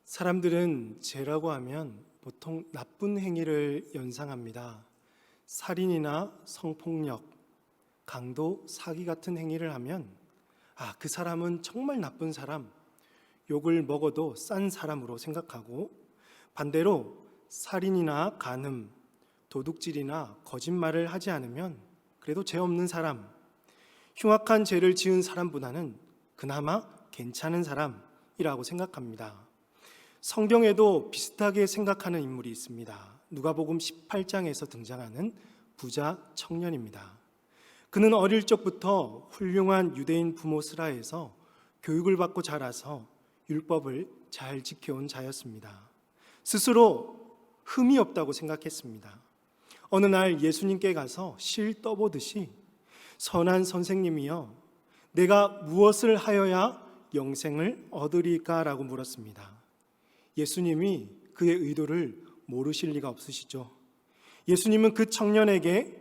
사람들은 죄라고 하면 보통 나쁜 행위를 연상합니다. 살인이나 성폭력, 강도, 사기 같은 행위를 하면 그 사람은 정말 나쁜 사람, 욕을 먹어도 싼 사람으로 생각하고, 반대로 살인이나 간음, 도둑질이나 거짓말을 하지 않으면 그래도 죄 없는 사람, 흉악한 죄를 지은 사람보다는 그나마 괜찮은 사람이라고 생각합니다. 성경에도 비슷하게 생각하는 인물이 있습니다. 누가복음 18장에서 등장하는 부자 청년입니다. 그는 어릴 적부터 훌륭한 유대인 부모 슬하에서 교육을 받고 자라서 율법을 잘 지켜온 자였습니다. 스스로 흠이 없다고 생각했습니다. 어느 날 예수님께 가서 실 떠보듯이 선한 선생님이여, 내가 무엇을 하여야 영생을 얻으리까라고 물었습니다. 예수님이 그의 의도를 모르실 리가 없으시죠. 예수님은 그 청년에게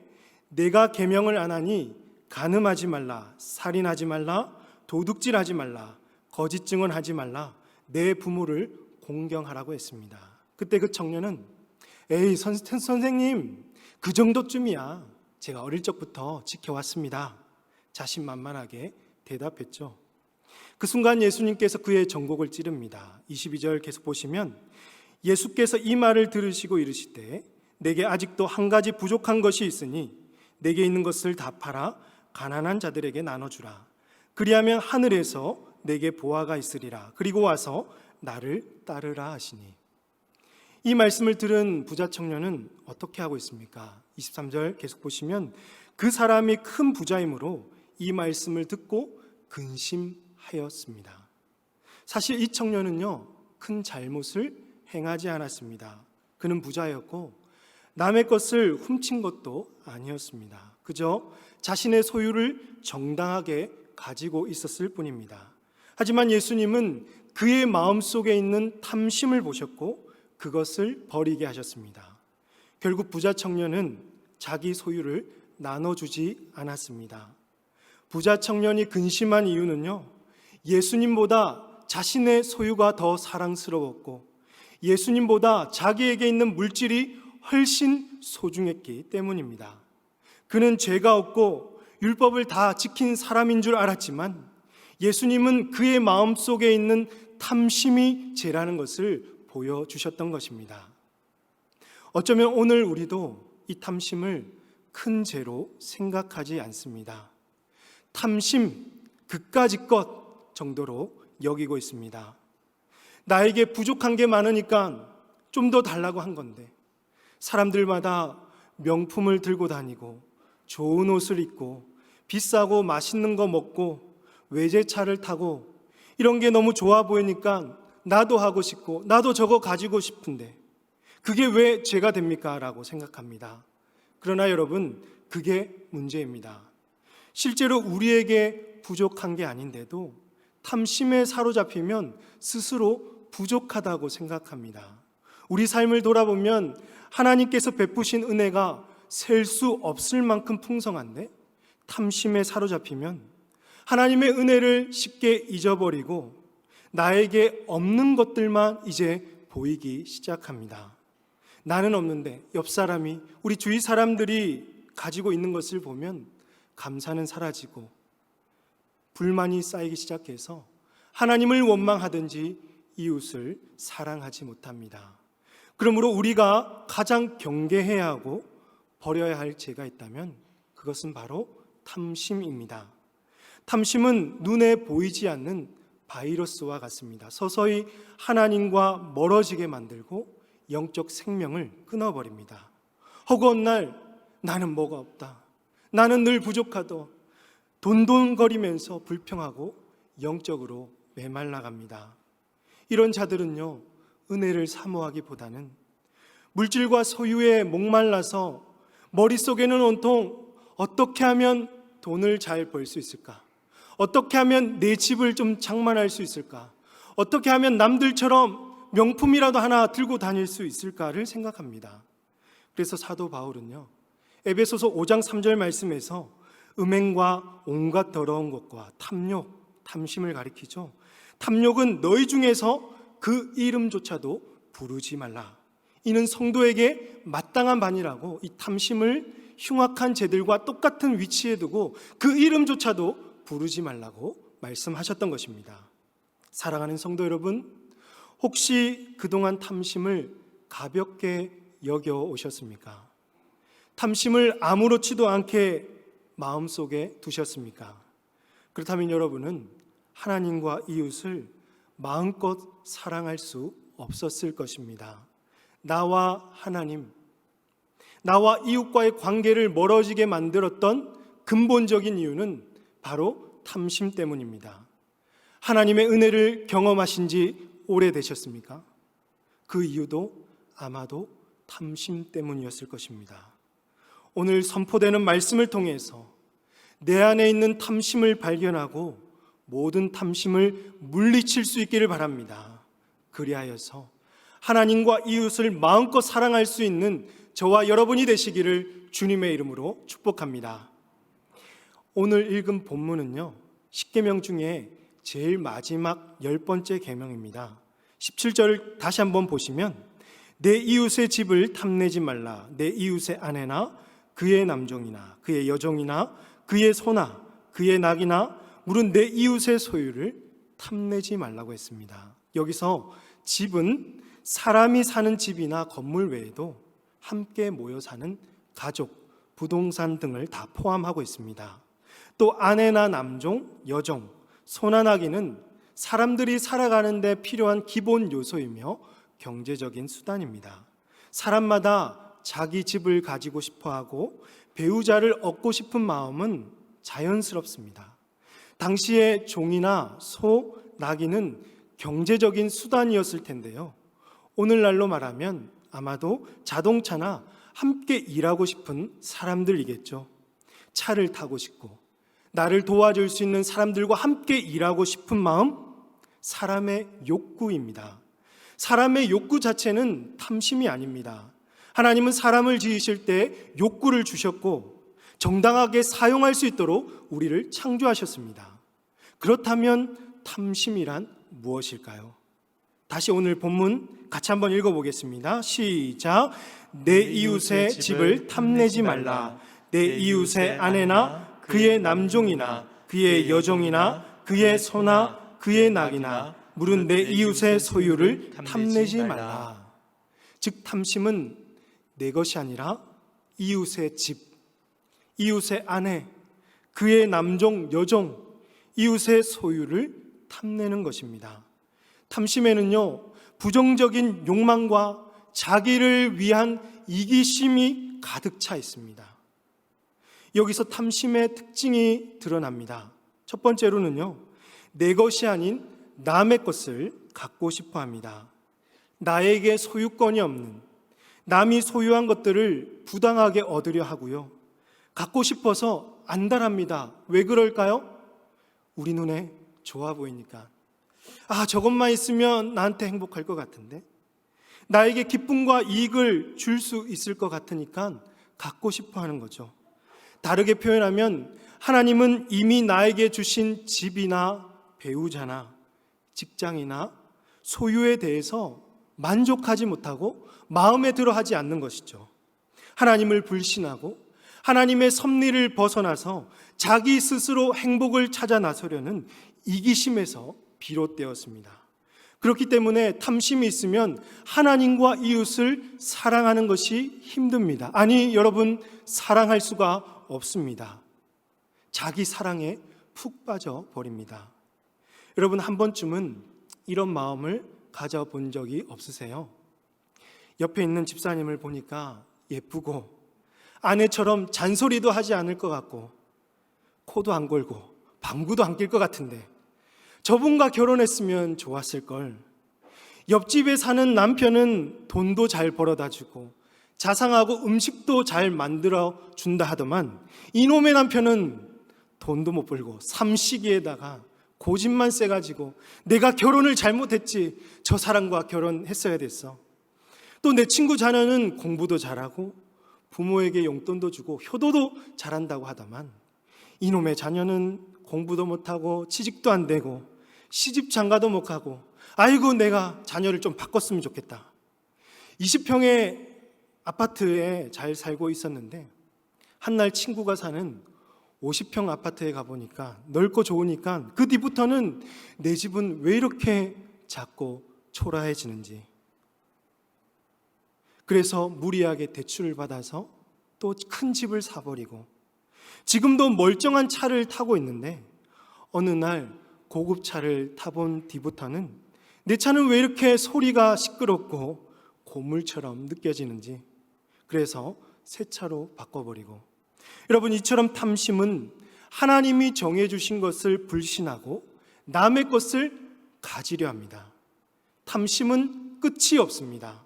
내가 계명을 안 하니 간음하지 말라, 살인하지 말라, 도둑질하지 말라, 거짓 증언하지 말라, 내 부모를 공경하라고 했습니다. 그때 그 청년은 에이 선생님, 그 정도쯤이야 제가 어릴 적부터 지켜왔습니다, 자신만만하게 대답했죠. 그 순간 예수님께서 그의 전곡을 찌릅니다. 22절 계속 보시면 예수께서 이 말을 들으시고 이르시되 내게 아직도 한 가지 부족한 것이 있으니 내게 있는 것을 다 팔아 가난한 자들에게 나눠주라. 그리하면 하늘에서 내게 보화가 있으리라. 그리고 와서 나를 따르라 하시니. 이 말씀을 들은 부자 청년은 어떻게 하고 있습니까? 23절 계속 보시면 그 사람이 큰 부자이므로 이 말씀을 듣고 근심하였습니다. 사실 이 청년은요, 큰 잘못을 행하지 않았습니다. 그는 부자였고 남의 것을 훔친 것도 아니었습니다. 그저 자신의 소유를 정당하게 가지고 있었을 뿐입니다. 하지만 예수님은 그의 마음속에 있는 탐심을 보셨고 그것을 버리게 하셨습니다. 결국 부자 청년은 자기 소유를 나눠주지 않았습니다. 부자 청년이 근심한 이유는요, 예수님보다 자신의 소유가 더 사랑스러웠고 예수님보다 자기에게 있는 물질이 훨씬 소중했기 때문입니다. 그는 죄가 없고 율법을 다 지킨 사람인 줄 알았지만 예수님은 그의 마음속에 있는 탐심이 죄라는 것을 보여주셨던 것입니다. 어쩌면 오늘 우리도 이 탐심을 큰 죄로 생각하지 않습니다. 탐심, 그까짓 것 정도로 여기고 있습니다. 나에게 부족한 게 많으니까 좀 더 달라고 한 건데, 사람들마다 명품을 들고 다니고 좋은 옷을 입고 비싸고 맛있는 거 먹고 외제차를 타고 이런 게 너무 좋아 보이니까 나도 하고 싶고 나도 저거 가지고 싶은데 그게 왜 죄가 됩니까? 라고 생각합니다. 그러나 여러분, 그게 문제입니다. 실제로 우리에게 부족한 게 아닌데도 탐심에 사로잡히면 스스로 부족하다고 생각합니다. 우리 삶을 돌아보면 하나님께서 베푸신 은혜가 셀 수 없을 만큼 풍성한데 탐심에 사로잡히면 하나님의 은혜를 쉽게 잊어버리고 나에게 없는 것들만 이제 보이기 시작합니다. 나는 없는데 옆 사람이, 우리 주위 사람들이 가지고 있는 것을 보면 감사는 사라지고 불만이 쌓이기 시작해서 하나님을 원망하든지 이웃을 사랑하지 못합니다. 그러므로 우리가 가장 경계해야 하고 버려야 할 죄가 있다면 그것은 바로 탐심입니다. 탐심은 눈에 보이지 않는 바이러스와 같습니다. 서서히 하나님과 멀어지게 만들고 영적 생명을 끊어버립니다. 허구한 날 나는 뭐가 없다, 나는 늘 부족하다, 돈돈거리면서 불평하고 영적으로 메말라갑니다. 이런 자들은요, 은혜를 사모하기보다는 물질과 소유에 목말라서 머릿속에는 온통 어떻게 하면 돈을 잘 벌 수 있을까? 어떻게 하면 내 집을 좀 장만할 수 있을까? 어떻게 하면 남들처럼 명품이라도 하나 들고 다닐 수 있을까를 생각합니다. 그래서 사도 바울은요, 에베소서 5장 3절 말씀에서 음행과 온갖 더러운 것과 탐욕, 탐심을 가리키죠. 탐욕은 너희 중에서 그 이름조차도 부르지 말라. 이는 성도에게 마땅한 반이라고 이 탐심을 흉악한 죄들과 똑같은 위치에 두고 그 이름조차도 부르지 말라고 말씀하셨던 것입니다. 사랑하는 성도 여러분, 혹시 그동안 탐심을 가볍게 여겨 오셨습니까? 탐심을 아무렇지도 않게 마음속에 두셨습니까? 그렇다면 여러분은 하나님과 이웃을 마음껏 사랑할 수 없었을 것입니다. 나와 하나님, 나와 이웃과의 관계를 멀어지게 만들었던 근본적인 이유는 바로 탐심 때문입니다. 하나님의 은혜를 경험하신 지 오래되셨습니까? 그 이유도 아마도 탐심 때문이었을 것입니다. 오늘 선포되는 말씀을 통해서 내 안에 있는 탐심을 발견하고 모든 탐심을 물리칠 수 있기를 바랍니다. 그리하여서 하나님과 이웃을 마음껏 사랑할 수 있는 저와 여러분이 되시기를 주님의 이름으로 축복합니다. 오늘 읽은 본문은요, 10계명 중에 제일 마지막 10번째 계명입니다. 17절을 다시 한번 보시면 내 이웃의 집을 탐내지 말라. 내 이웃의 아내나 그의 남종이나 그의 여종이나 그의 소나 그의 낙이나 물은 내 이웃의 소유를 탐내지 말라고 했습니다. 여기서 집은 사람이 사는 집이나 건물 외에도 함께 모여 사는 가족, 부동산 등을 다 포함하고 있습니다. 또 아내나 남종, 여종, 소나 낙이는 사람들이 살아가는 데 필요한 기본 요소이며 경제적인 수단입니다. 사람마다 자기 집을 가지고 싶어하고 배우자를 얻고 싶은 마음은 자연스럽습니다. 당시에 종이나 소, 나귀는 경제적인 수단이었을 텐데요. 오늘날로 말하면 아마도 자동차나 함께 일하고 싶은 사람들이겠죠. 차를 타고 싶고 나를 도와줄 수 있는 사람들과 함께 일하고 싶은 마음, 사람의 욕구입니다. 사람의 욕구 자체는 탐심이 아닙니다. 하나님은 사람을 지으실 때 욕구를 주셨고 정당하게 사용할 수 있도록 우리를 창조하셨습니다. 그렇다면 탐심이란 무엇일까요? 다시 오늘 본문 같이 한번 읽어보겠습니다. 시작. 내 이웃의 집을 탐내지 말라. 내 이웃의 아내나 그의 남종이나 그의 여종이나 그의 소나 그의 낙이나 물은 내 이웃의 소유를 탐내지 말라. 즉 탐심은 내 것이 아니라 이웃의 집, 이웃의 아내, 그의 남종, 여종, 이웃의 소유를 탐내는 것입니다. 탐심에는요, 부정적인 욕망과 자기를 위한 이기심이 가득 차 있습니다. 여기서 탐심의 특징이 드러납니다. 첫 번째로는요, 내 것이 아닌 남의 것을 갖고 싶어 합니다. 나에게 소유권이 없는, 남이 소유한 것들을 부당하게 얻으려 하고요. 갖고 싶어서 안달합니다. 왜 그럴까요? 우리 눈에 좋아 보이니까. 저것만 있으면 나한테 행복할 것 같은데, 나에게 기쁨과 이익을 줄 수 있을 것 같으니까 갖고 싶어 하는 거죠. 다르게 표현하면 하나님은 이미 나에게 주신 집이나 배우자나 직장이나 소유에 대해서 만족하지 못하고 마음에 들어 하지 않는 것이죠. 하나님을 불신하고 하나님의 섭리를 벗어나서 자기 스스로 행복을 찾아 나서려는 이기심에서 비롯되었습니다. 그렇기 때문에 탐심이 있으면 하나님과 이웃을 사랑하는 것이 힘듭니다. 아니, 여러분, 사랑할 수가 없습니다. 자기 사랑에 푹 빠져 버립니다. 여러분, 한 번쯤은 이런 마음을 가져본 적이 없으세요? 옆에 있는 집사님을 보니까 예쁘고 아내처럼 잔소리도 하지 않을 것 같고 코도 안 골고 방구도 안 낄 것 같은데 저분과 결혼했으면 좋았을 걸. 옆집에 사는 남편은 돈도 잘 벌어다 주고 자상하고 음식도 잘 만들어 준다 하더만 이놈의 남편은 돈도 못 벌고 삼시기에다가 고집만 세가지고 내가 결혼을 잘못했지, 저 사람과 결혼했어야 됐어. 또 내 친구 자녀는 공부도 잘하고 부모에게 용돈도 주고 효도도 잘한다고 하더만 이놈의 자녀는 공부도 못하고 취직도 안 되고 시집 장가도 못 가고 아이고, 내가 자녀를 좀 바꿨으면 좋겠다. 20평의 아파트에 잘 살고 있었는데 한날 친구가 사는 50평 아파트에 가보니까 넓고 좋으니까 그 뒤부터는 내 집은 왜 이렇게 작고 초라해지는지, 그래서 무리하게 대출을 받아서 또 큰 집을 사버리고 지금도 멀쩡한 차를 타고 있는데 어느 날 고급 차를 타본 뒤부터는 내 차는 왜 이렇게 소리가 시끄럽고 고물처럼 느껴지는지, 그래서 새 차로 바꿔버리고, 여러분, 이처럼 탐심은 하나님이 정해주신 것을 불신하고 남의 것을 가지려 합니다. 탐심은 끝이 없습니다.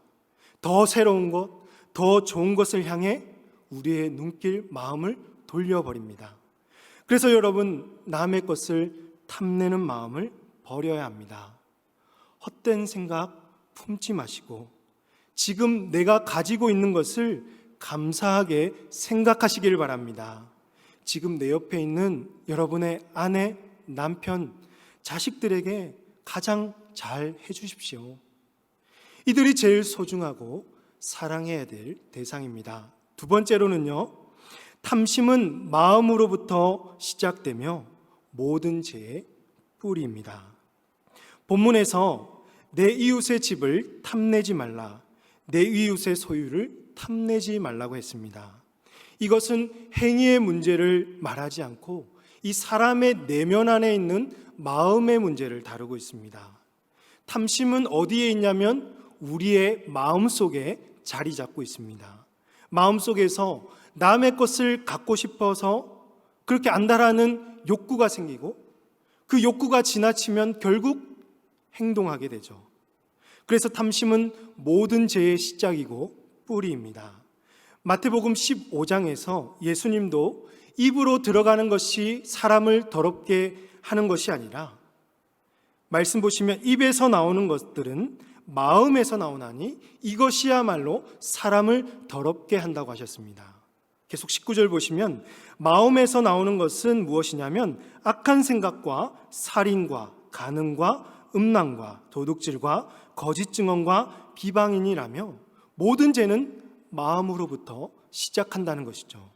더 새로운 것, 더 좋은 것을 향해 우리의 눈길, 마음을 돌려버립니다. 그래서 여러분, 남의 것을 탐내는 마음을 버려야 합니다. 헛된 생각 품지 마시고 지금 내가 가지고 있는 것을 감사하게 생각하시길 바랍니다. 지금 내 옆에 있는 여러분의 아내, 남편, 자식들에게 가장 잘 해주십시오. 이들이 제일 소중하고 사랑해야 될 대상입니다. 두 번째로는요, 탐심은 마음으로부터 시작되며 모든 죄의 뿌리입니다. 본문에서 내 이웃의 집을 탐내지 말라, 내 이웃의 소유를 탐내지 말라고 했습니다. 이것은 행위의 문제를 말하지 않고 이 사람의 내면 안에 있는 마음의 문제를 다루고 있습니다. 탐심은 어디에 있냐면 우리의 마음속에 자리 잡고 있습니다. 마음속에서 남의 것을 갖고 싶어서 그렇게 안달하는 욕구가 생기고 그 욕구가 지나치면 결국 행동하게 되죠. 그래서 탐심은 모든 죄의 시작이고 뿌리입니다. 마태복음 15장에서 예수님도 입으로 들어가는 것이 사람을 더럽게 하는 것이 아니라, 말씀 보시면 입에서 나오는 것들은 마음에서 나오나니 이것이야말로 사람을 더럽게 한다고 하셨습니다. 계속 19절 보시면 마음에서 나오는 것은 무엇이냐면 악한 생각과 살인과 간음과 음란과 도둑질과 거짓 증언과 비방인이라며 모든 죄는 마음으로부터 시작한다는 것이죠.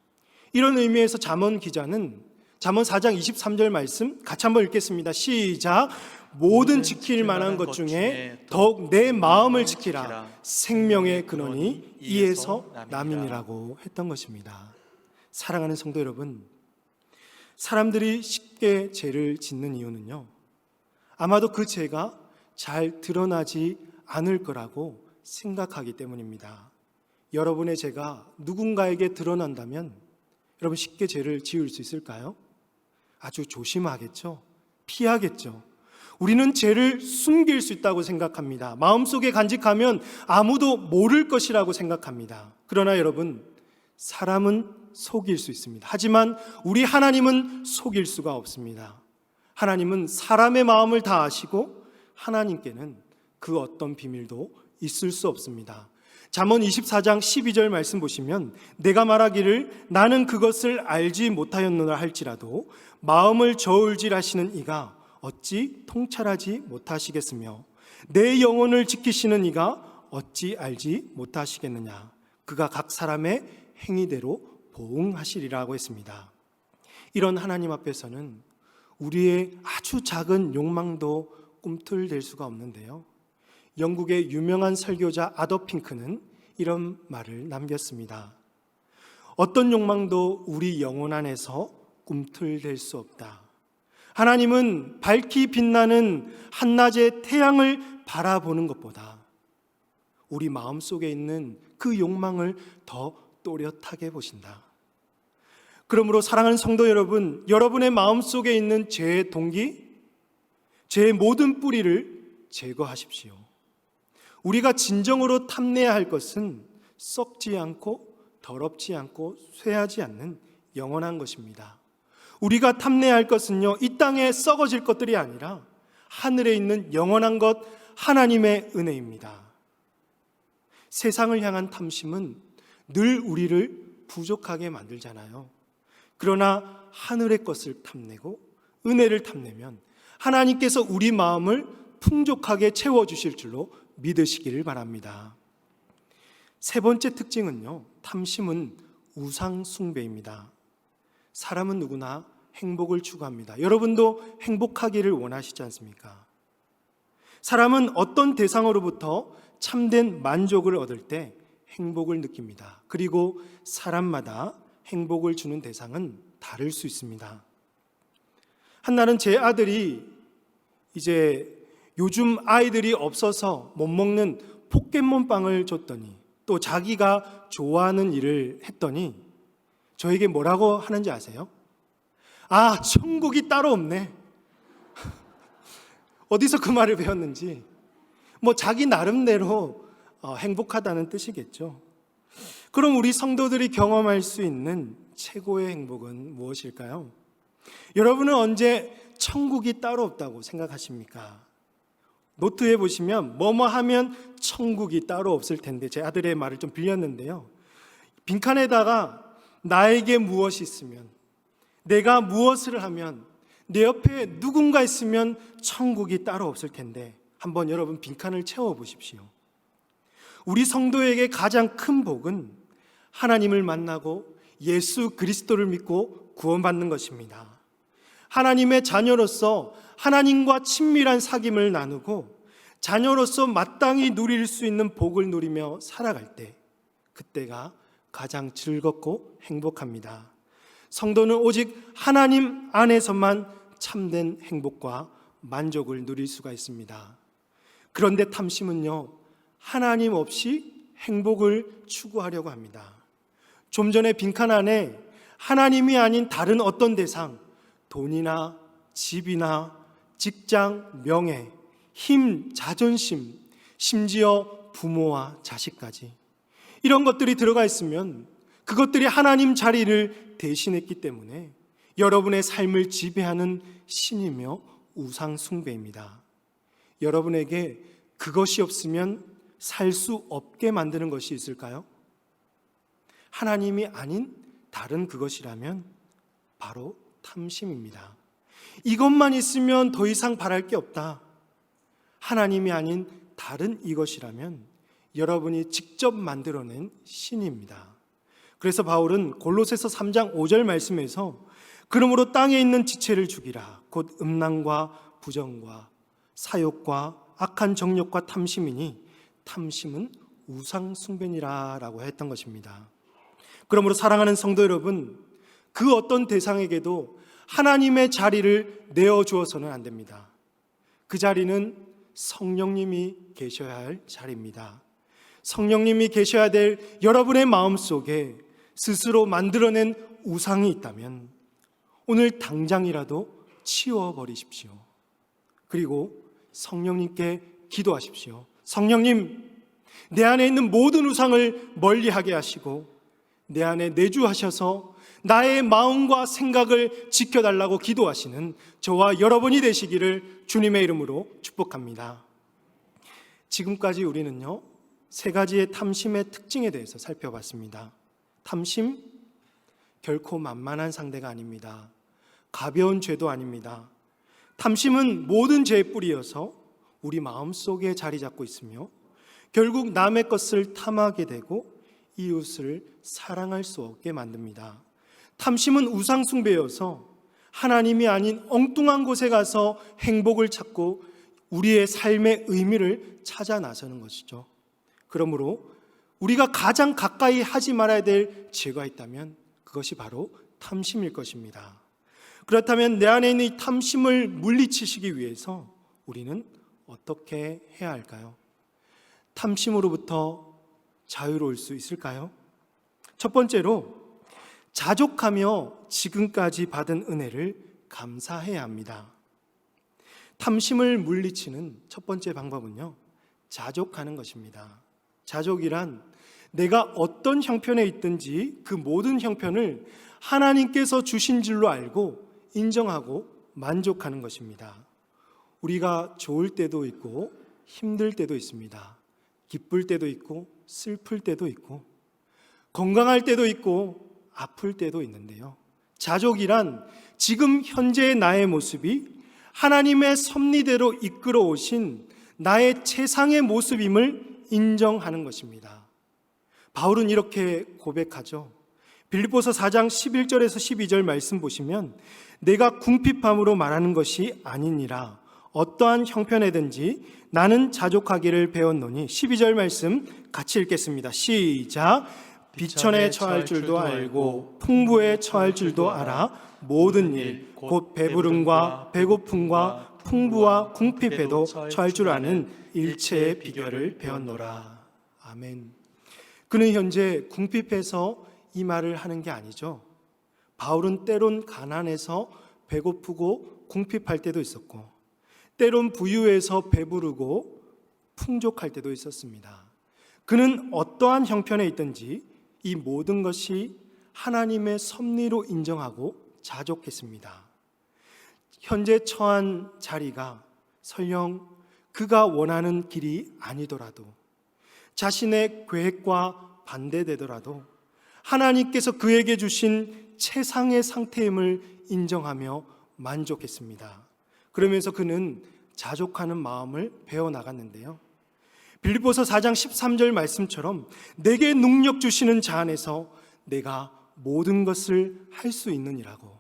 이런 의미에서 잠언 기자는 잠언 4장 23절 말씀 같이 한번 읽겠습니다. 시작. 모든 지킬 만한 것 중에 더욱 내 마음을 지키라. 생명의 근원이 이에서 남이니라고 했던 것입니다. 사랑하는 성도 여러분, 사람들이 쉽게 죄를 짓는 이유는요, 아마도 그 죄가 잘 드러나지 않을 거라고 생각하기 때문입니다. 여러분의 죄가 누군가에게 드러난다면 여러분 쉽게 죄를 지을 수 있을까요? 아주 조심하겠죠? 피하겠죠? 우리는 죄를 숨길 수 있다고 생각합니다. 마음속에 간직하면 아무도 모를 것이라고 생각합니다. 그러나 여러분, 사람은 속일 수 있습니다. 하지만 우리 하나님은 속일 수가 없습니다. 하나님은 사람의 마음을 다 아시고 하나님께는 그 어떤 비밀도 있을 수 없습니다. 잠언 24장 12절 말씀 보시면 내가 말하기를 나는 그것을 알지 못하였노라 할지라도 마음을 저울질하시는 이가 어찌 통찰하지 못하시겠으며 내 영혼을 지키시는 이가 어찌 알지 못하시겠느냐. 그가 각 사람의 행위대로 보응하시리라고 했습니다. 이런 하나님 앞에서는 우리의 아주 작은 욕망도 꿈틀댈 수가 없는데요, 영국의 유명한 설교자 아더 핑크는 이런 말을 남겼습니다. 어떤 욕망도 우리 영혼 안에서 꿈틀댈 수 없다. 하나님은 밝히 빛나는 한낮의 태양을 바라보는 것보다 우리 마음속에 있는 그 욕망을 더 또렷하게 보신다. 그러므로 사랑하는 성도 여러분, 여러분의 마음속에 있는 죄의 동기, 죄의 모든 뿌리를 제거하십시오. 우리가 진정으로 탐내야 할 것은 썩지 않고 더럽지 않고 쇠하지 않는 영원한 것입니다. 우리가 탐내야 할 것은요, 이 땅에 썩어질 것들이 아니라 하늘에 있는 영원한 것, 하나님의 은혜입니다. 세상을 향한 탐심은 늘 우리를 부족하게 만들잖아요. 그러나 하늘의 것을 탐내고 은혜를 탐내면 하나님께서 우리 마음을 풍족하게 채워주실 줄로 믿으시기를 바랍니다. 세 번째 특징은요, 탐심은 우상 숭배입니다. 사람은 누구나 행복을 추구합니다. 여러분도 행복하기를 원하시지 않습니까? 사람은 어떤 대상으로부터 참된 만족을 얻을 때 행복을 느낍니다. 그리고 사람마다 행복을 주는 대상은 다를 수 있습니다. 한날은 제 아들이 이제 요즘 아이들이 없어서 못 먹는 포켓몬빵을 줬더니 또 자기가 좋아하는 일을 했더니 저에게 뭐라고 하는지 아세요? 아, 천국이 따로 없네. 어디서 그 말을 배웠는지 자기 나름대로 행복하다는 뜻이겠죠. 그럼 우리 성도들이 경험할 수 있는 최고의 행복은 무엇일까요? 여러분은 언제 천국이 따로 없다고 생각하십니까? 노트에 보시면 뭐뭐 하면 천국이 따로 없을 텐데, 제 아들의 말을 좀 빌렸는데요, 빈칸에다가 나에게 무엇이 있으면, 내가 무엇을 하면, 내 옆에 누군가 있으면 천국이 따로 없을 텐데 한번 여러분 빈칸을 채워보십시오. 우리 성도에게 가장 큰 복은 하나님을 만나고 예수 그리스도를 믿고 구원받는 것입니다. 하나님의 자녀로서 하나님과 친밀한 사귐을 나누고 자녀로서 마땅히 누릴 수 있는 복을 누리며 살아갈 때, 그때가 가장 즐겁고 행복합니다. 성도는 오직 하나님 안에서만 참된 행복과 만족을 누릴 수가 있습니다. 그런데 탐심은요, 하나님 없이 행복을 추구하려고 합니다. 좀 전에 빈칸 안에 하나님이 아닌 다른 어떤 대상, 돈이나 집이나 직장, 명예, 힘, 자존심, 심지어 부모와 자식까지, 이런 것들이 들어가 있으면 그것들이 하나님 자리를 대신했기 때문에 여러분의 삶을 지배하는 신이며 우상 숭배입니다. 여러분에게 그것이 없으면 살 수 없게 만드는 것이 있을까요? 하나님이 아닌 다른 그것이라면 바로 탐심입니다. 이것만 있으면 더 이상 바랄 게 없다. 하나님이 아닌 다른 이것이라면 여러분이 직접 만들어낸 신입니다. 그래서 바울은 골로새서 3장 5절 말씀에서 그러므로 땅에 있는 지체를 죽이라. 곧 음란과 부정과 사욕과 악한 정욕과 탐심이니 탐심은 우상 숭배니라 라고 했던 것입니다. 그러므로 사랑하는 성도 여러분, 그 어떤 대상에게도 하나님의 자리를 내어주어서는 안 됩니다. 그 자리는 성령님이 계셔야 할 자리입니다. 성령님이 계셔야 될 여러분의 마음속에 스스로 만들어낸 우상이 있다면 오늘 당장이라도 치워버리십시오. 그리고 성령님께 기도하십시오. 성령님, 내 안에 있는 모든 우상을 멀리하게 하시고 내 안에 내주하셔서 나의 마음과 생각을 지켜달라고 기도하시는 저와 여러분이 되시기를 주님의 이름으로 축복합니다. 지금까지 우리는요, 세 가지의 탐심의 특징에 대해서 살펴봤습니다. 탐심, 결코 만만한 상대가 아닙니다. 가벼운 죄도 아닙니다. 탐심은 모든 죄의 뿌리여서 우리 마음속에 자리 잡고 있으며 결국 남의 것을 탐하게 되고 이웃을 사랑할 수 없게 만듭니다. 탐심은 우상 숭배여서 하나님이 아닌 엉뚱한 곳에 가서 행복을 찾고 우리의 삶의 의미를 찾아 나서는 것이죠. 그러므로 우리가 가장 가까이 하지 말아야 될 죄가 있다면 그것이 바로 탐심일 것입니다. 그렇다면 내 안에 있는 이 탐심을 물리치시기 위해서 우리는 어떻게 해야 할까요? 탐심으로부터 자유로울 수 있을까요? 첫 번째로, 자족하며 지금까지 받은 은혜를 감사해야 합니다. 탐심을 물리치는 첫 번째 방법은요, 자족하는 것입니다. 자족이란 내가 어떤 형편에 있든지 그 모든 형편을 하나님께서 주신 줄로 알고 인정하고 만족하는 것입니다. 우리가 좋을 때도 있고 힘들 때도 있습니다. 기쁠 때도 있고 슬플 때도 있고 건강할 때도 있고 아플 때도 있는데요, 자족이란 지금 현재의 나의 모습이 하나님의 섭리대로 이끌어 오신 나의 최상의 모습임을 인정하는 것입니다. 바울은 이렇게 고백하죠. 빌립보서 4장 11절에서 12절 말씀 보시면 내가 궁핍함으로 말하는 것이 아니니라 어떠한 형편에든지 나는 자족하기를 배웠노니 12절 말씀 같이 읽겠습니다. 시작. 비천에 처할 줄도 알고 풍부에 처할 줄도 알아 모든 일 곧 배부름과 배고픔과 풍부와 궁핍에도 처할 줄 아는 일체의 비결을 배웠노라. 아멘. 그는 현재 궁핍해서 이 말을 하는 게 아니죠. 바울은 때론 가난해서 배고프고 궁핍할 때도 있었고 때론 부유해서 배부르고 풍족할 때도 있었습니다. 그는 어떠한 형편에 있든지 이 모든 것이 하나님의 섭리로 인정하고 자족했습니다. 현재 처한 자리가 설령 그가 원하는 길이 아니더라도 자신의 계획과 반대되더라도 하나님께서 그에게 주신 최상의 상태임을 인정하며 만족했습니다. 그러면서 그는 자족하는 마음을 배워나갔는데요. 빌립보서 4장 13절 말씀처럼 내게 능력 주시는 자 안에서 내가 모든 것을 할 수 있느니라고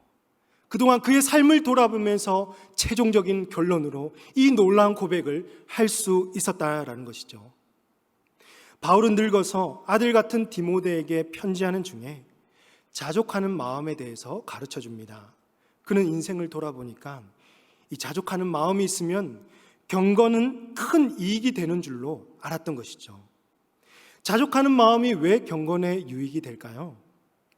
그동안 그의 삶을 돌아보면서 최종적인 결론으로 이 놀라운 고백을 할 수 있었다라는 것이죠. 바울은 늙어서 아들 같은 디모데에게 편지하는 중에 자족하는 마음에 대해서 가르쳐 줍니다. 그는 인생을 돌아보니까 이 자족하는 마음이 있으면 경건은 큰 이익이 되는 줄로 알았던 것이죠. 자족하는 마음이 왜 경건에 유익이 될까요?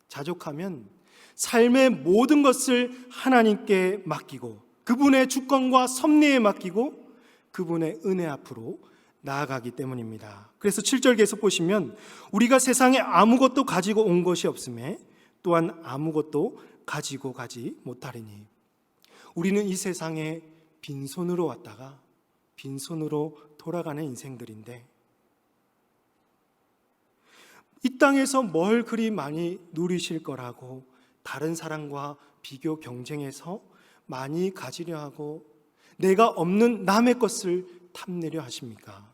자족하면 삶의 모든 것을 하나님께 맡기고 그분의 주권과 섭리에 맡기고 그분의 은혜 앞으로 나아가기 때문입니다. 그래서 7절 계속 보시면 우리가 세상에 아무것도 가지고 온 것이 없음에 또한 아무것도 가지고 가지 못하리니 우리는 이 세상에 빈손으로 왔다가 빈손으로 돌아가는 인생들인데 이 땅에서 뭘 그리 많이 누리실 거라고 다른 사람과 비교 경쟁해서 많이 가지려 하고 내가 없는 남의 것을 탐내려 하십니까?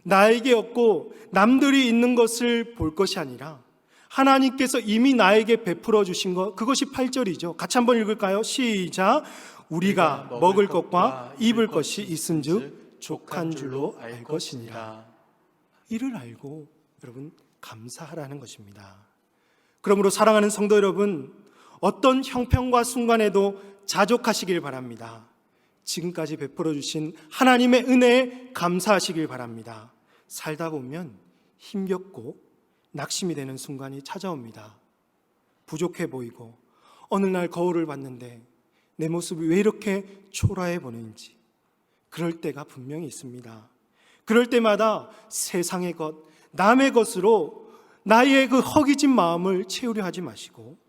나에게 없고 남들이 있는 것을 볼 것이 아니라 하나님께서 이미 나에게 베풀어 주신 것, 그것이 8절이죠. 같이 한번 읽을까요? 시작. 우리가 먹을 것과 입을 것이 있은즉 족한 줄로 알 것이니라. 이를 알고 여러분 감사하라는 것입니다. 그러므로 사랑하는 성도 여러분, 어떤 형편과 순간에도 자족하시길 바랍니다. 지금까지 베풀어 주신 하나님의 은혜에 감사하시길 바랍니다. 살다 보면 힘겹고 낙심이 되는 순간이 찾아옵니다. 부족해 보이고 어느 날 거울을 봤는데 내 모습이 왜 이렇게 초라해 보이는지 그럴 때가 분명히 있습니다. 그럴 때마다 세상의 것, 남의 것으로 나의 그 허기진 마음을 채우려 하지 마시고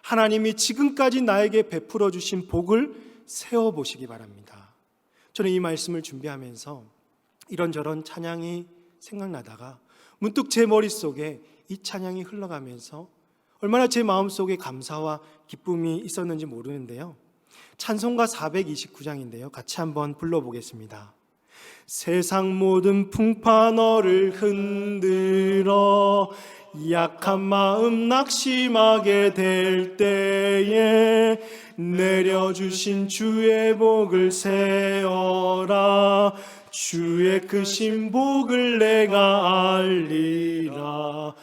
하나님이 지금까지 나에게 베풀어 주신 복을 세어보시기 바랍니다. 저는 이 말씀을 준비하면서 이런저런 찬양이 생각나다가 문득 제 머릿속에 이 찬양이 흘러가면서 얼마나 제 마음속에 감사와 기쁨이 있었는지 모르는데요. 찬송가 429장인데요. 같이 한번 불러보겠습니다. 세상 모든 풍파 너를 흔들어 약한 마음 낙심하게 될 때에 내려주신 주의 복을 세어라. 주의 크신 복을 내가 알리라.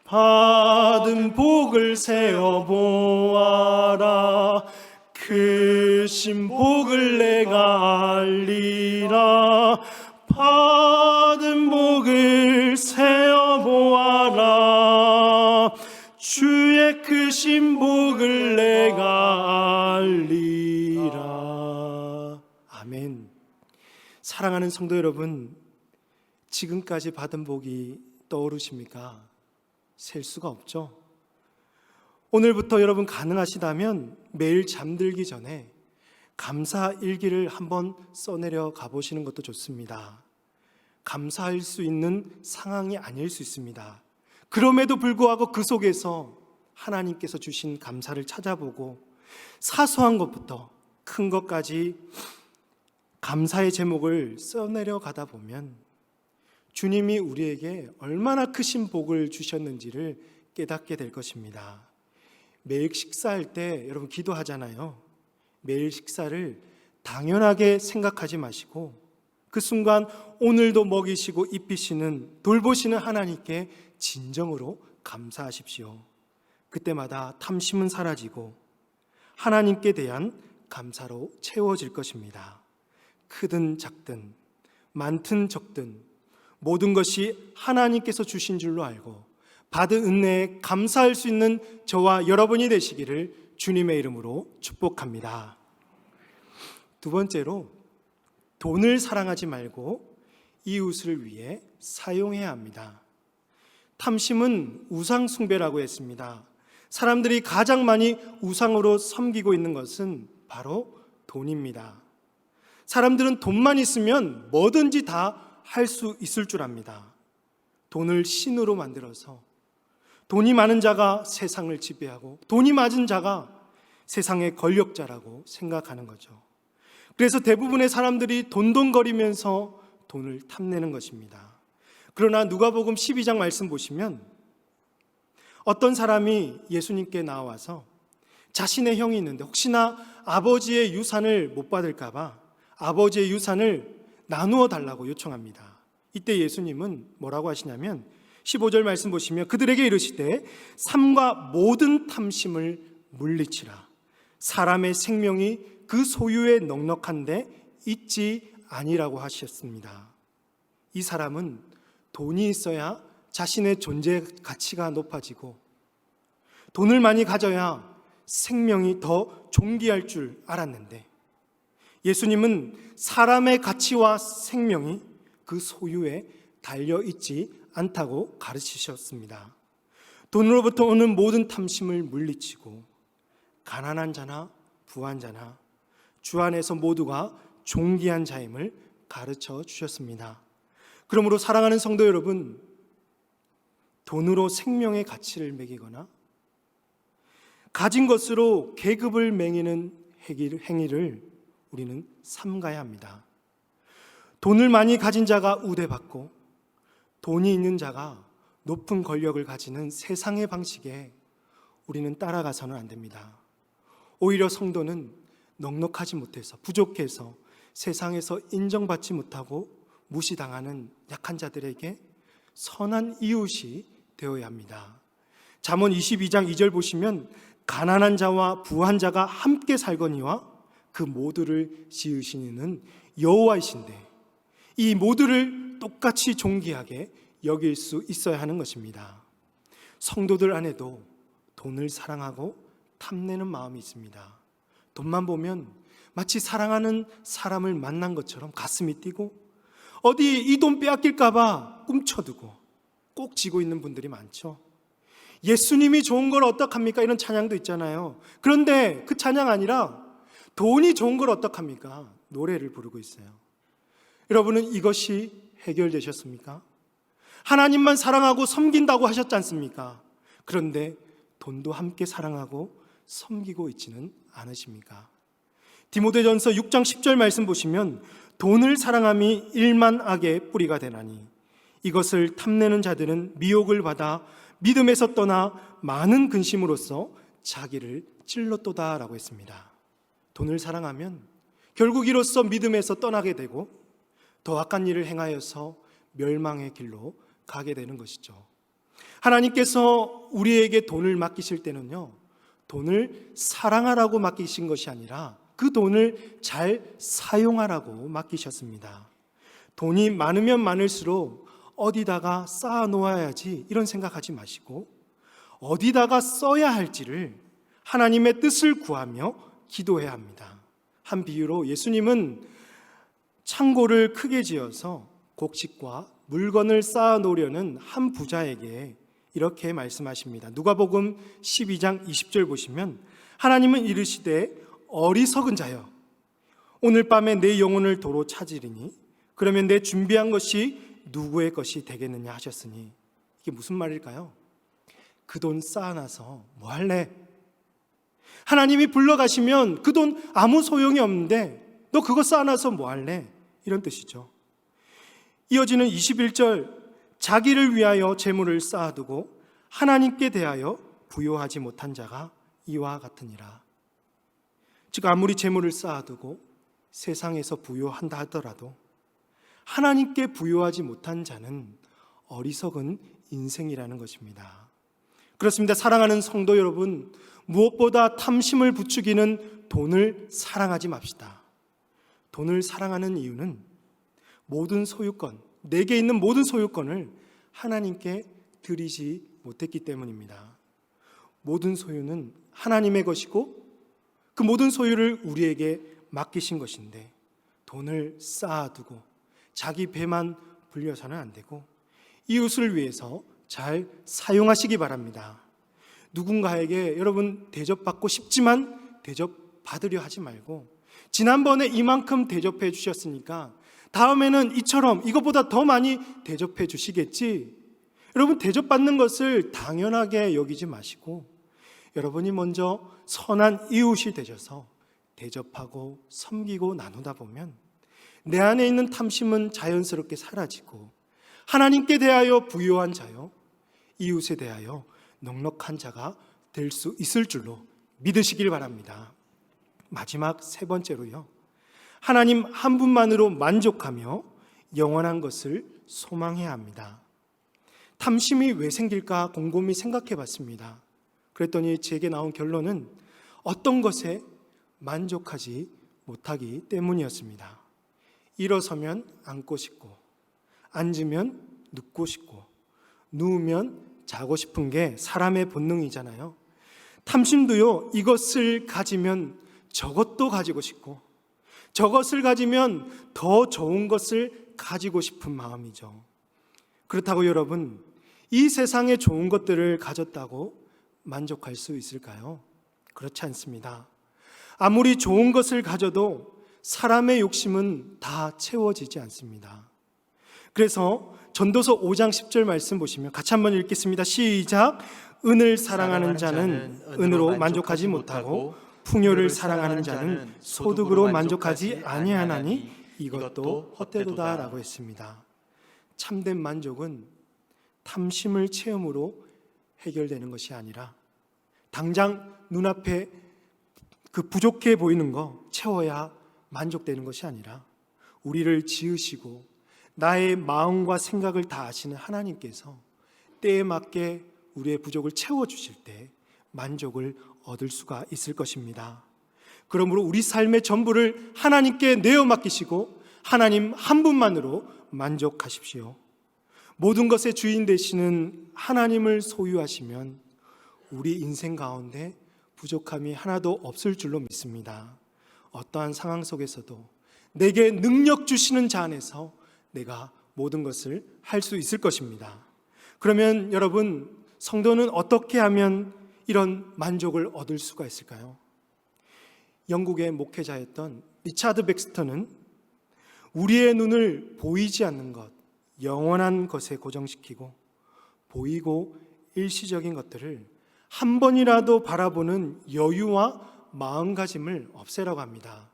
받은 복을 세어 보아라. 크신 복을 내가 알리라. 받은 복을 세어 보아라. 주의 크신 복을 내가 알리라. 아멘. 사랑하는 성도 여러분, 지금까지 받은 복이 떠오르십니까? 셀 수가 없죠. 오늘부터 여러분 가능하시다면 매일 잠들기 전에 감사 일기를 한번 써내려 가보시는 것도 좋습니다. 감사할 수 있는 상황이 아닐 수 있습니다. 그럼에도 불구하고 그 속에서 하나님께서 주신 감사를 찾아보고 사소한 것부터 큰 것까지 감사의 제목을 써내려 가다 보면 주님이 우리에게 얼마나 크신 복을 주셨는지를 깨닫게 될 것입니다. 매일 식사할 때 여러분 기도하잖아요. 매일 식사를 당연하게 생각하지 마시고 그 순간 오늘도 먹이시고 입히시는 돌보시는 하나님께 진정으로 감사하십시오. 그때마다 탐심은 사라지고 하나님께 대한 감사로 채워질 것입니다. 크든 작든 많든 적든 모든 것이 하나님께서 주신 줄로 알고 받은 은혜에 감사할 수 있는 저와 여러분이 되시기를 주님의 이름으로 축복합니다. 두 번째로, 돈을 사랑하지 말고 이웃을 위해 사용해야 합니다. 탐심은 우상 숭배라고 했습니다. 사람들이 가장 많이 우상으로 섬기고 있는 것은 바로 돈입니다. 사람들은 돈만 있으면 뭐든지 다 할 수 있을 줄 압니다. 돈을 신으로 만들어서 돈이 많은 자가 세상을 지배하고 돈이 많은 자가 세상의 권력자라고 생각하는 거죠. 그래서 대부분의 사람들이 돈돈거리면서 돈을 탐내는 것입니다. 그러나 누가복음 12장 말씀 보시면 어떤 사람이 예수님께 나와서 자신의 형이 있는데 혹시나 아버지의 유산을 못 받을까 봐 아버지의 유산을 나누어 달라고 요청합니다. 이때 예수님은 뭐라고 하시냐면 15절 말씀 보시면 그들에게 이르시되 삶과 모든 탐심을 물리치라. 사람의 생명이 그 소유에 넉넉한데 있지 아니라고 하셨습니다. 이 사람은 돈이 있어야 자신의 존재 가치가 높아지고 돈을 많이 가져야 생명이 더 존귀할 줄 알았는데 예수님은 사람의 가치와 생명이 그 소유에 달려있지 않다고 가르치셨습니다. 돈으로부터 오는 모든 탐심을 물리치고 가난한 자나 부한 자나 주 안에서 모두가 존귀한 자임을 가르쳐 주셨습니다. 그러므로 사랑하는 성도 여러분, 돈으로 생명의 가치를 매기거나 가진 것으로 계급을 매기는 행위를 우리는 삼가야 합니다. 돈을 많이 가진 자가 우대받고 돈이 있는 자가 높은 권력을 가지는 세상의 방식에 우리는 따라가서는 안 됩니다. 오히려 성도는 넉넉하지 못해서 부족해서 세상에서 인정받지 못하고 무시당하는 약한 자들에게 선한 이웃이 되어야 합니다. 잠언 22장 2절 보시면 가난한 자와 부한 자가 함께 살거니와 그 모두를 지으시는 여호와이신데 이 모두를 똑같이 존귀하게 여길 수 있어야 하는 것입니다. 성도들 안에도 돈을 사랑하고 탐내는 마음이 있습니다. 돈만 보면 마치 사랑하는 사람을 만난 것처럼 가슴이 뛰고 어디 이 돈 빼앗길까 봐 꿈쳐두고 꼭 쥐고 있는 분들이 많죠. 예수님이 좋은 걸 어떡합니까? 이런 찬양도 있잖아요. 그런데 그 찬양 아니라 돈이 좋은 걸 어떡합니까? 노래를 부르고 있어요. 여러분은 이것이 해결되셨습니까? 하나님만 사랑하고 섬긴다고 하셨지 않습니까? 그런데 돈도 함께 사랑하고 섬기고 있지는 않으십니까? 디모데전서 6장 10절 말씀 보시면 돈을 사랑함이 일만 악의 뿌리가 되나니 이것을 탐내는 자들은 미혹을 받아 믿음에서 떠나 많은 근심으로써 자기를 찔렀도다라고 했습니다. 돈을 사랑하면 결국 이로써 믿음에서 떠나게 되고 더 악한 일을 행하여서 멸망의 길로 가게 되는 것이죠. 하나님께서 우리에게 돈을 맡기실 때는요, 돈을 사랑하라고 맡기신 것이 아니라 그 돈을 잘 사용하라고 맡기셨습니다. 돈이 많으면 많을수록 어디다가 쌓아 놓아야지 이런 생각하지 마시고 어디다가 써야 할지를 하나님의 뜻을 구하며 기도해야 합니다. 한 비유로 예수님은 창고를 크게 지어서 곡식과 물건을 쌓아 놓으려는 한 부자에게 이렇게 말씀하십니다. 누가복음 12장 20절 보시면 하나님은 이르시되 어리석은 자여 오늘 밤에 내 영혼을 도로 찾으리니 그러면 내 준비한 것이 누구의 것이 되겠느냐 하셨으니 이게 무슨 말일까요? 그 돈 쌓아놔서 뭐 할래? 하나님이 불러가시면 그 돈 아무 소용이 없는데 너 그거 쌓아놔서 뭐 할래? 이런 뜻이죠. 이어지는 21절, 자기를 위하여 재물을 쌓아두고 하나님께 대하여 부요하지 못한 자가 이와 같으니라. 즉 아무리 재물을 쌓아두고 세상에서 부요한다 하더라도 하나님께 부요하지 못한 자는 어리석은 인생이라는 것입니다. 그렇습니다. 사랑하는 성도 여러분, 무엇보다 탐심을 부추기는 돈을 사랑하지 맙시다. 돈을 사랑하는 이유는 모든 소유권, 내게 있는 모든 소유권을 하나님께 드리지 못했기 때문입니다. 모든 소유는 하나님의 것이고 그 모든 소유를 우리에게 맡기신 것인데 돈을 쌓아두고 자기 배만 불려서는 안 되고 이웃을 위해서 잘 사용하시기 바랍니다. 누군가에게 여러분 대접받고 싶지만 대접받으려 하지 말고 지난번에 이만큼 대접해 주셨으니까 다음에는 이처럼 이것보다 더 많이 대접해 주시겠지. 여러분 대접받는 것을 당연하게 여기지 마시고 여러분이 먼저 선한 이웃이 되셔서 대접하고 섬기고 나누다 보면 내 안에 있는 탐심은 자연스럽게 사라지고 하나님께 대하여 부요한 자요 이웃에 대하여 넉넉한 자가 될 수 있을 줄로 믿으시길 바랍니다. 마지막 세 번째로요, 하나님 한 분만으로 만족하며 영원한 것을 소망해야 합니다. 탐심이 왜 생길까 곰곰이 생각해 봤습니다. 그랬더니 제게 나온 결론은 어떤 것에 만족하지 못하기 때문이었습니다. 일어서면 앉고 싶고, 앉으면 눕고 싶고, 누우면 자고 싶은 게 사람의 본능이잖아요. 탐심도요, 이것을 가지면 저것도 가지고 싶고, 저것을 가지면 더 좋은 것을 가지고 싶은 마음이죠. 그렇다고 여러분, 이 세상에 좋은 것들을 가졌다고 만족할 수 있을까요? 그렇지 않습니다. 아무리 좋은 것을 가져도 사람의 욕심은 다 채워지지 않습니다. 그래서 전도서 5장 10절 말씀 보시면 같이 한번 읽겠습니다. 시작. 은을 사랑하는 자는 은으로 만족하지 못하고 풍요를 사랑하는 자는 소득으로 만족하지 아니하나니 이것도 헛되도다 라고 했습니다. 참된 만족은 탐심을 체험으로 해결되는 것이 아니라 당장 눈앞에 그 부족해 보이는 거 채워야 만족되는 것이 아니라 우리를 지으시고 나의 마음과 생각을 다 아시는 하나님께서 때에 맞게 우리의 부족을 채워주실 때 만족을 얻을 수가 있을 것입니다. 그러므로 우리 삶의 전부를 하나님께 내어 맡기시고 하나님 한 분만으로 만족하십시오. 모든 것의 주인 되시는 하나님을 소유하시면 우리 인생 가운데 부족함이 하나도 없을 줄로 믿습니다. 어떠한 상황 속에서도 내게 능력 주시는 자 안에서 내가 모든 것을 할 수 있을 것입니다. 그러면 여러분, 성도는 어떻게 하면 이런 만족을 얻을 수가 있을까요? 영국의 목회자였던 리차드 백스터는 우리의 눈을 보이지 않는 것, 영원한 것에 고정시키고 보이고 일시적인 것들을 한 번이라도 바라보는 여유와 마음가짐을 없애라고 합니다.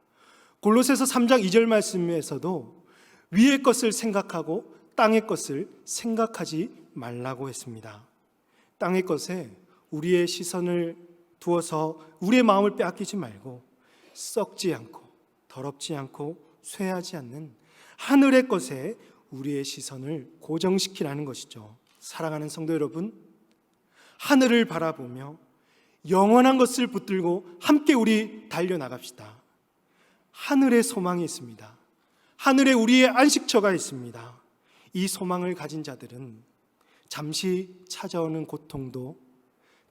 골로새서 3장 2절 말씀에서도 위의 것을 생각하고 땅의 것을 생각하지 말라고 했습니다. 땅의 것에 우리의 시선을 두어서 우리의 마음을 빼앗기지 말고 썩지 않고 더럽지 않고 쇠하지 않는 하늘의 것에 우리의 시선을 고정시키라는 것이죠. 사랑하는 성도 여러분, 하늘을 바라보며 영원한 것을 붙들고 함께 우리 달려나갑시다. 하늘에 소망이 있습니다. 하늘에 우리의 안식처가 있습니다. 이 소망을 가진 자들은 잠시 찾아오는 고통도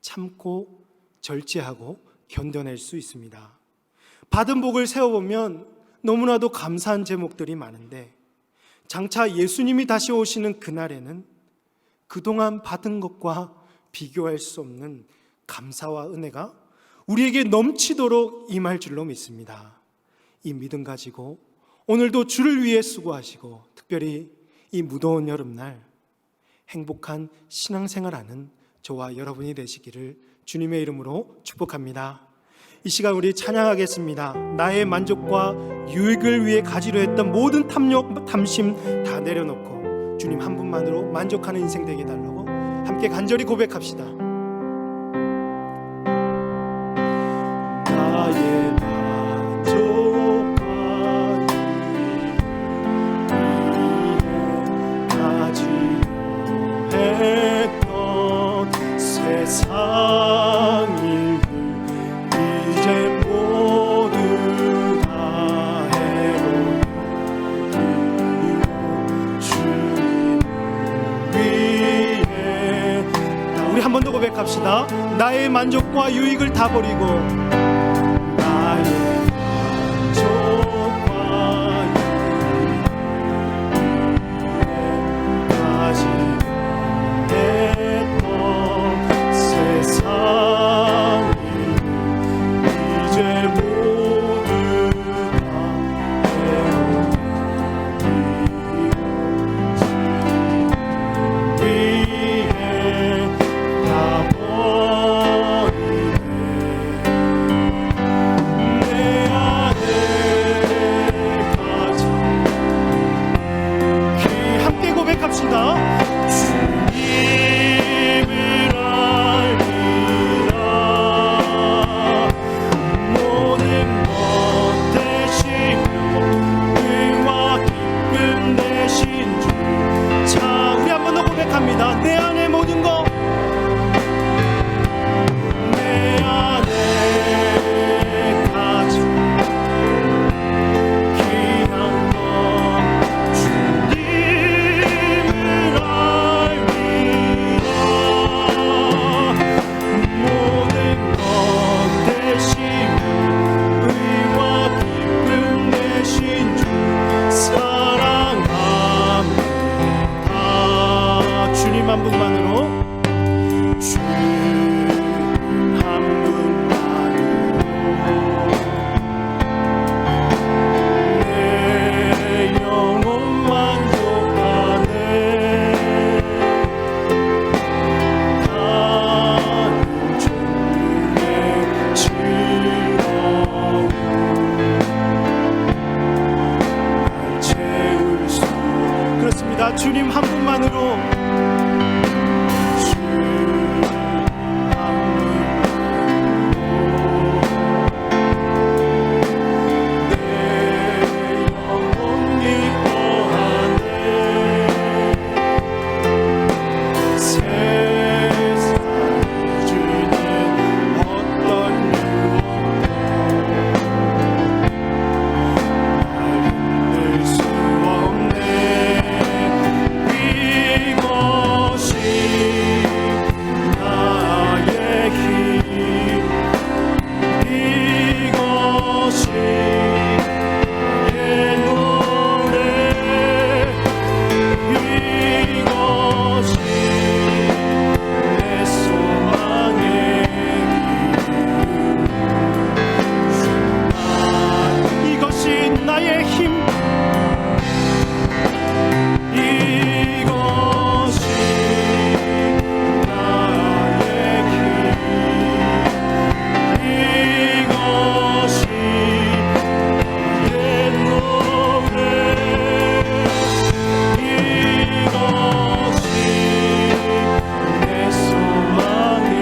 참고 절제하고 견뎌낼 수 있습니다. 받은 복을 세워보면 너무나도 감사한 제목들이 많은데 장차 예수님이 다시 오시는 그날에는 그동안 받은 것과 비교할 수 없는 감사와 은혜가 우리에게 넘치도록 임할 줄로 믿습니다. 이 믿음 가지고 오늘도 주를 위해 수고하시고 특별히 이 무더운 여름날 행복한 신앙생활하는 저와 여러분이 되시기를 주님의 이름으로 축복합니다. 이 시간 우리 찬양하겠습니다. 나의 만족과 유익을 위해 가지려 했던 모든 탐욕, 탐심 다 내려놓고 주님 한 분만으로 만족하는 인생 되게 해달라고 함께 간절히 고백합시다. 나의 만족과 유익을 가지려 했던 세상 일들 이제 모두 다 해버리고 주님 위해 우리 한 번 더 고백합시다. 나의 만족과 유익을 다 버리고 나의 만족과 유익을 가지려 했던 세상 이제 모두 다 해버리고 위에 다 버리네. 내 안에 가장 함께 고백합시다. 주님을 알리라. 모든 것 되시며 의와 기쁨 되신 주. 자, 우리 한 번 더 고백합니다. 내 안에 모든 것, 내 안에 가장 귀한 것 주님을 알리라. 모든 것 되시며 의와 기쁨 되신 주 사랑합니다. 주님 한 분만으로, 주님 한 분만으로 내 영혼 만족하네. 다른 종류의 즐거움 날 채울 수 그렇습니다. 주님 한 분만으로, 주님 한 분만으로 내 영혼이 거하네. 세상이 주는 어떤 유혹도 날 힘들 수 없네. 이것이 나의 힘, 이것이 나의 노래, 이것이 내 소망의 이유. 이것이 나의 힘, 이것이 나의 길, 이것이 나의 노래, 이것이 내 소망의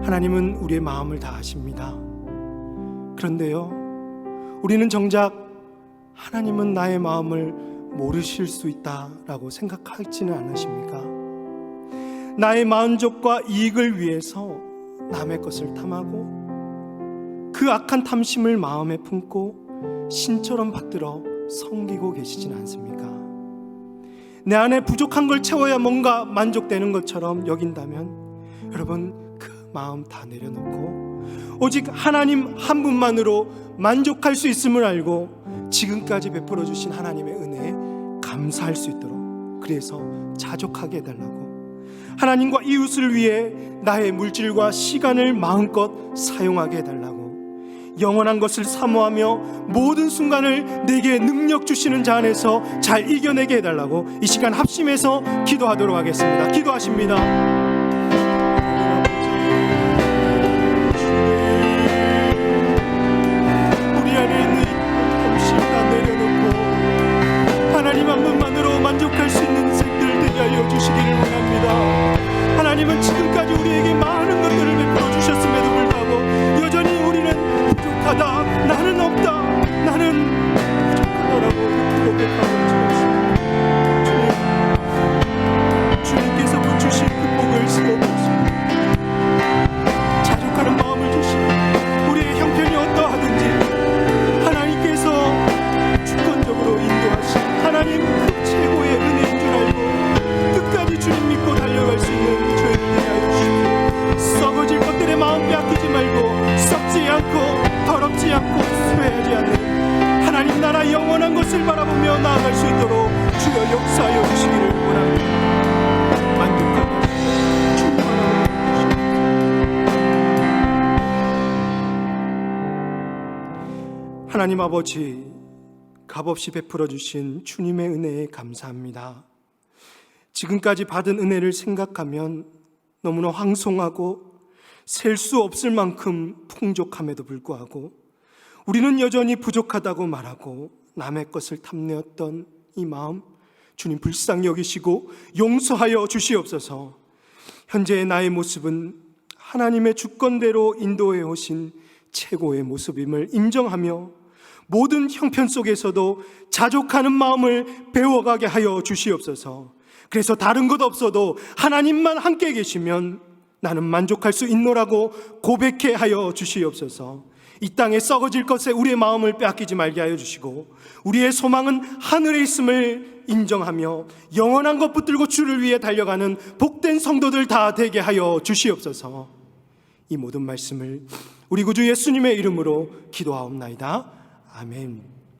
하나님은 우리의 마음을 다 아십니다. 그런데요, 우리는 정작 하나님은 나의 마음을 모르실 수 있다라고 생각하지는 않으십니까? 나의 만족과 이익을 위해서 남의 것을 탐하고 그 악한 탐심을 마음에 품고 신처럼 받들어 섬기고 계시진 않습니까? 내 안에 부족한 걸 채워야 뭔가 만족되는 것처럼 여긴다면 여러분, 그 마음 다 내려놓고 오직 하나님 한 분만으로 만족할 수 있음을 알고 지금까지 베풀어 주신 하나님의 은혜에 감사할 수 있도록, 그래서 자족하게 해달라고, 하나님과 이웃을 위해 나의 물질과 시간을 마음껏 사용하게 해달라고, 영원한 것을 사모하며 모든 순간을 내게 능력 주시는 자 안에서 잘 이겨내게 해달라고 이 시간 합심해서 기도하도록 하겠습니다. 기도하십니다. 우리 안에 있는 잠시 다 내려놓고 하나님 한 분만으로 만족할 수 있는 인생들 되게 하여 주시기를 원합니다. 하나님은 지금까지 우리에게 많은 것들을 베풀어 주셨음에도 불구하고 여전히 우리는 부족하다, 나는 없다, 나는 부족하다라고 고백하고 있습니다. 주님께서 붙주신 그 복을 세워보십니다. 자족하는 마음을 주시고 우리의 형편이 어떠하든지 하나님께서 주권적으로 인도하신 하나님 그 최고의 은혜인 줄 알고 끝까지 주님 믿고 달려갈 수 있는 저희들 되게 하여 주십시오. 썩어질 것들의 마음 빼앗기지 말고 썩지 않고 더럽지 않고 수혜하지 않는 하나님 나라 영원한 것을 바라보며 나아갈 수 있도록 주여 역사하여 주시기를 원합니다. 만족하고 충만하고 하나님 아버지, 값없이 베풀어 주신 주님의 은혜에 감사합니다. 지금까지 받은 은혜를 생각하면 너무나 황송하고 셀 수 없을 만큼 풍족함에도 불구하고 우리는 여전히 부족하다고 말하고 남의 것을 탐내었던 이 마음 주님 불쌍히 여기시고 용서하여 주시옵소서. 현재의 나의 모습은 하나님의 주권대로 인도해 오신 최고의 모습임을 인정하며 모든 형편 속에서도 자족하는 마음을 배워가게 하여 주시옵소서. 그래서 다른 것 없어도 하나님만 함께 계시면 나는 만족할 수 있노라고 고백해 하여 주시옵소서. 이 땅에 썩어질 것에 우리의 마음을 빼앗기지 말게 하여 주시고 우리의 소망은 하늘에 있음을 인정하며 영원한 것 붙들고 주를 위해 달려가는 복된 성도들 다 되게 하여 주시옵소서. 이 모든 말씀을 우리 구주 예수님의 이름으로 기도하옵나이다. 아멘.